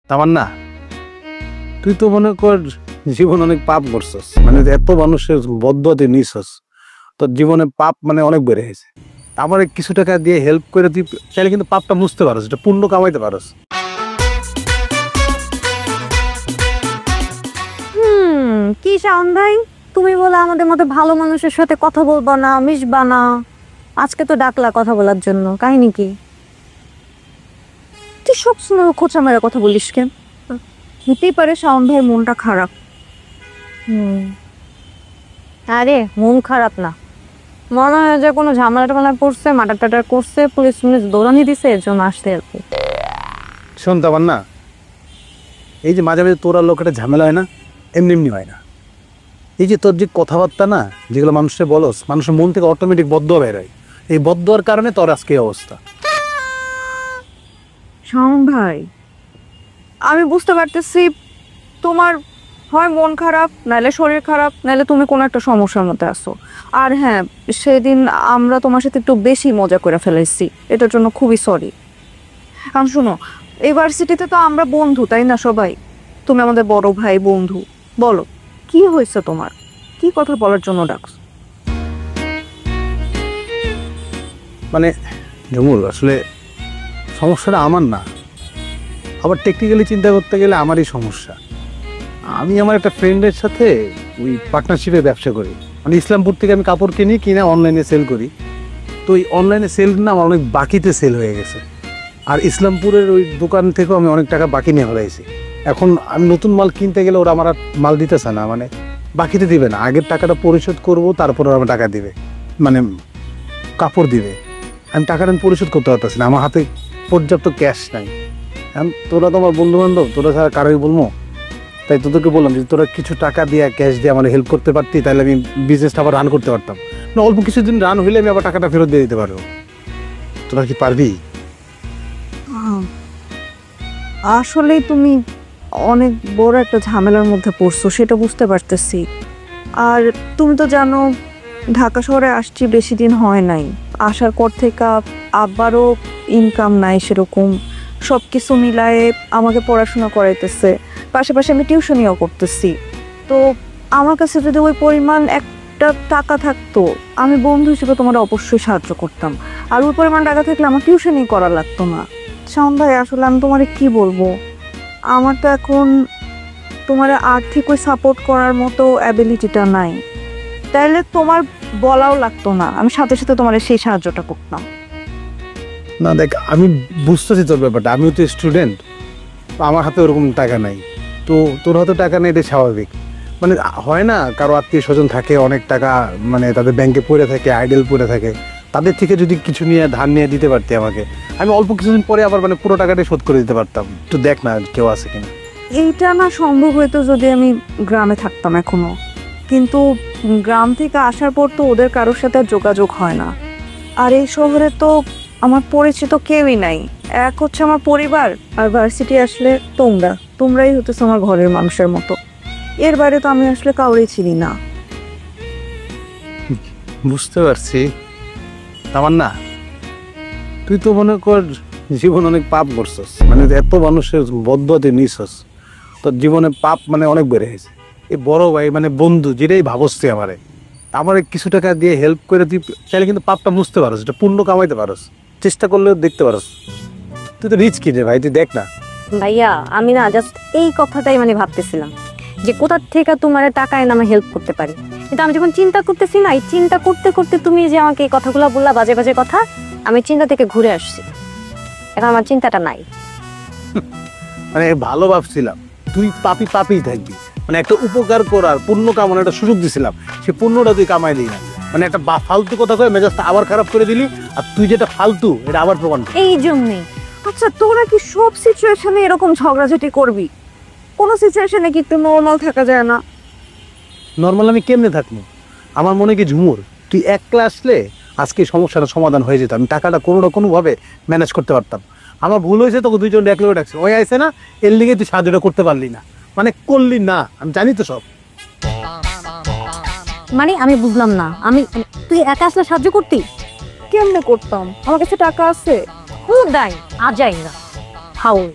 তামান্না, তুই তো মনে কর জীবন অনেক পাপ করছস, মানে এত মানুষের বদদোয়া তুই নিছস, তোর জীবনে পাপ মানে অনেক বেড়ে গেছে। আমার কিছু টাকা দিয়ে হেল্প করে তুই চাইলে কিন্তু পাপটা মুছতে পারস, এটা পুণ্য কামাইতে পারস। কি শাওন ভাই, তুমি বলে আমাদের মতো ভালো মানুষের সাথে কথা বলবা না, মিশবা না, আজকে তো ডাকলা কথা বলার জন্য, কাহিনী কি? তুই সবসময় খোঁচা মেরা কথা বলিস কেন? হতেই পারে শাওন ভাইয়ের মনটা খারাপ। আরে মন খারাপ না, মনে হয় যে কোনো ঝামেলা টামেলা পড়ছে, মাটার টাটার করছে, পুলিশ দৌড়ানি দিছে, এর জন্য আসতে আর কি। শোন তামান্না, এই যে মাঝে মাঝে তোরা লোক একটা ঝামেলা হয় না, এমনি এমনি হয় না। এই যে তোর যে কথাবার্তা না, যেগুলো মানুষকে বলস, মানুষের মন থেকে অটোমেটিক বদদোয়া বের হয়। এই বদদোয়ার কারণে তোর আজকে এই অবস্থা। শাওন ভাই, আমি বুঝতে পারতেছি তোমার হয় মন খারাপ, নাহলে শরীর খারাপ, নাহলে তুমি কোনো একটা সমস্যার মধ্যে আসো। আর হ্যাঁ, সেদিন আমরা তোমার সাথে একটু বেশি মজা করে ফেলেছি, এটার জন্য খুবই সরি। কারণ শোনো, ইউনিভার্সিটিতে তো আমরা বন্ধু, তাই না সবাই? তুমি আমাদের বড় ভাই, বন্ধু। বলো, কি হয়েছে তোমার? কি কথা বলার জন্য ডাকছো? মানে ঝুমুর, আসলে সমস্যাটা আমার না, আবার টেকনিক্যালি চিন্তা করতে গেলে আমারই সমস্যা। আমি আমার একটা ফ্রেন্ডের সাথে ওই পার্টনারশিপে ব্যবসা করি, মানে ইসলামপুর থেকে আমি কাপড় কিনা অনলাইনে সেল করি। তো ওই অনলাইনে সেল না আমার অনেক বাকিতে সেল হয়ে গেছে, আর ইসলামপুরের ওই দোকান থেকেও আমি অনেক টাকা বাকি নিয়ে ফেলাইছি। এখন আমি নতুন মাল কিনতে গেলে ওরা আমার আর মাল দিতেছে না, মানে বাকিতে দিবে না, আগের টাকাটা পরিশোধ করব, তারপর ওরা আমার টাকা দিবে, মানে কাপড় দিবে। আমি টাকাটা পরিশোধ করতে পারতেছি না, আমার হাতে পর্যাপ্ত ক্যাশ নাই। এখন তোরা তো আমার বন্ধু বান্ধব, তোরা ছাড়া কারোই বলবো, তাই তোদেরকে বললাম যে তোরা কিছু টাকা দিয়ে, ক্যাশ দিয়ে আমার হেল্প করতে পারতি, তাহলে আমি বিজনেসটা আবার রান করতে পারতাম। না, অল্প কিছুদিন রান হইলে আমি আবার টাকাটা ফেরত দিয়ে দিতে পারবো। তোরা কি পারবি? আসলেই তুমি অনেক বড় একটা ঝামেলার মধ্যে পড়ছো, সেটা বুঝতে পারতেছি। আর তুমি তো জানো, ঢাকা শহরে আসছি বেশি দিন হয় নাই। আসার পর থেকে আবারও ইনকাম নাই সেরকম, সব কিছু মিলায়ে আমাকে পড়াশোনা করাইতেছে, পাশাপাশি আমি টিউশনিও করতেছি। তো আমার কাছে যদি ওই পরিমাণ একটা টাকা থাকতো, আমি বন্ধু হিসেবে তোমার অবশ্যই সাহায্য করতাম। আর ওই পরিমাণ টাকা থাকলে আমার টিউশনই করা লাগতো না। শাওন ভাই, আসলে আমি তোমারে কি বলবো, আমার তো এখন তোমার আর্থিক ওই সাপোর্ট করার মতো অ্যাবিলিটিটা নাই। তাইলে তোমার বলাও লাগতো না, আমি সাথে সাথে তোমার সেই সাহায্যটা করতাম। না দেখ, আমি বুঝতেছি তোর ব্যাপারটা, আমিও তো স্টুডেন্ট, আমার হাতে ওরকম টাকা নাই। তো তোর হাতে টাকা নেই, এটা স্বাভাবিক। মানে হয় না, কারো আত্মীয় স্বজন থাকে অনেক টাকা, মানে তাদের ব্যাংকে পড়ে থাকে, আইডেল পড়ে থাকে, তাদের থেকে যদি কিছু নিয়ে ধার নিয়ে দিতে পারতি আমাকে, আমি অল্প কিছুদিন পরে আবার মানে পুরো টাকাটাই শোধ করে দিতে পারতাম। একটু দেখ না কেউ আছে কিনা। এইটা না সম্ভব হইতো যদি আমি গ্রামে থাকতাম এখনো, কিন্তু গ্রাম থেকে আসার পর তো ওদের কারোর সাথে আর যোগাযোগ হয় না। আর এই শহরে তো আমার পরিচিত কেউই নাই। এক হচ্ছে আমার পরিবার, আর ভার্সিটি আসলে তোমরাই হতেছো আমার ঘরের মানুষের মতো। এর বাইরে তো আমি আসলে কাউরেই চিনি না। বুঝতে পারছি তামান্না, তুই তো মনে কর জীবন অনেক পাপ করছস, মানে এত মানুষের বদদোয়া তুই নিছস, তোর জীবনে পাপ মানে অনেক বেড়ে গেছে। এই বড় ভাই মানে বন্ধু যেটাই ভাবসছি আমার কিছু টাকা দিয়ে হেল্প করে তুই চাইলে কিন্তু পাপটা মুছতে পারস, এটা পুণ্য কামাইতে পারস, চেষ্টা করলেও দেখতে পারস। তুই তো রিচ কি রে ভাই, তুই দেখ না। ভাইয়া, আমি না জাস্ট এই কথাটাই মানে ভাবতেছিলাম যে কোথা থেকে তোমার টাকা এনে আমি হেল্প করতে পারি। কিন্তু আমি যখন চিন্তা করতেছি না, এই চিন্তা করতে করতে তুমি যে আমাকে এই কথাগুলো বললা, বাজে বাজে কথা, আমি চিন্তা থেকে ঘুরে আসছি। এখন আমার চিন্তাটা নাই। মানে ভালো ভাবছিলাম তুই পাপিই থাকবি, মানে একটা উপকার করার পুণ্য কামানোর একটা সুযোগ দিছিলাম, সে পুণ্যটা তুই কামাই দিই না, মানে একটা ফালতু কথা কয়ে মেজাজটা আবার খারাপ করে দিলি, আর তুই যেটা ফালতু এটা আবার প্রমাণ। এই জন্যই। আচ্ছা, তোরা কি সব সিচুয়েশনে এরকম ঝগড়াঝাটি করবি? কোনো সিচুয়েশনে কি একটু নর্মাল থাকা যায় না? নর্মাল আমি কেমনে থাকবো? আমার মনে কি ঝুমুর, তুই একলা আসলে আজকে সমস্যাটা সমাধান হয়ে যেত, আমি টাকাটা কোনো না কোনোভাবে ম্যানেজ করতে পারতাম। আমার ভুল হয়েছে, তোকে দুইজন একলে ডাকছে, ওই আইসে না, এর লিগে তুই সাহায্যটা করতে পারলি না, মানে করলি না, আমি জানি তো সব। মানে আমি বুঝলাম না, তুই একা আসলে সাহায্য করতি? কেমনে করতাম? আমার কাছে টাকা আছে। হুদাই আজাই না হাউল।